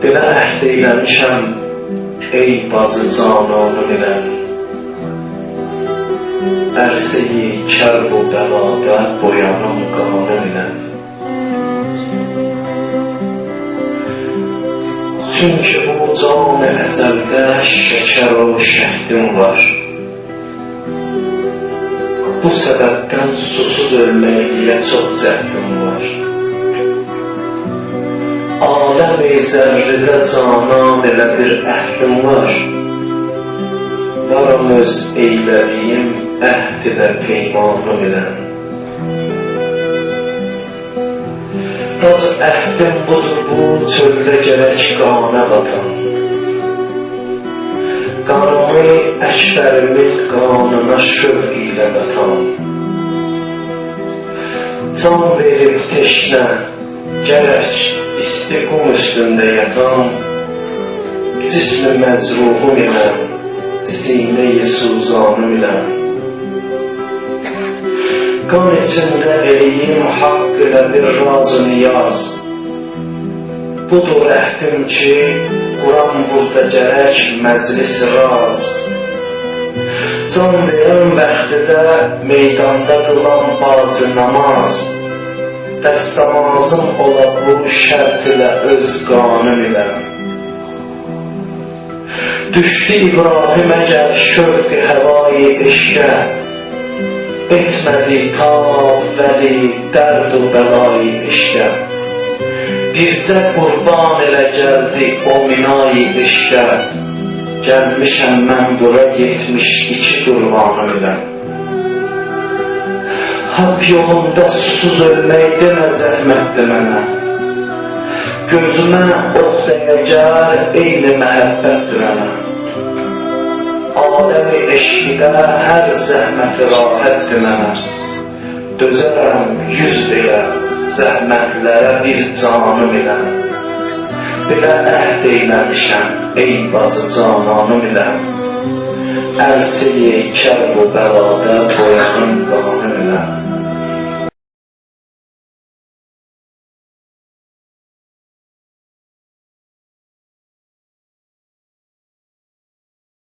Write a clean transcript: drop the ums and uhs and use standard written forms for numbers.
Belə əhd eyləmişəm ey bazı cananım ilə, ərsə-i kərb و bəladə boyanım qanım ilə. Çünki bu can-ı əzəldə şəkər o şəhdim var. Bu səbəbdən susuz ölməkliyə çox cəhdim var. Aləm-i zərridə canan elə bir əhdim var. Varam öz eylədiyim əhd ilə peymanım ilə. Ac əhdim budur bu çöldə gərək qana batan. Qanımı əkbərimin qanına şövq ilə qatan. Can verib teşnə gərək isti qum üstündə yatan. Cism-i məcruhum ilə, sinə-i suzanım ilə. Qan içində eləyim haqq ilə bir raz-ı niyaz. Budur əhdim ki, Quran burada gərək məclis raz. Can verən vəxtidə meydanda qılan bacı namaz. Dəstəmazım ola bu şərt ilə öz qanım ilə. Düşdü İbrahim əgər şövq-i həvai eşqə, etmədi ta vəli dərd و bəlayı eşqə. Bircə qurban elə gəldi o minayı eşqə. Gəlmişəm mən bura 72 qurbanım ilə. Haqq yolunda susuz ölmək demə zəhmətdir mənə. Gözümə ox dəyəcər eyni məhəbbətdir mənə. Aləm-i eşqidə hər zəhməti rahətdir mənə. Dözərəm 100 belə zəhmətlərə bir canım ilə. Belə əhd eyləmişəm ey bazı cananım ilə, ərsə-i kərb و bəladə boyanım qanım ilə.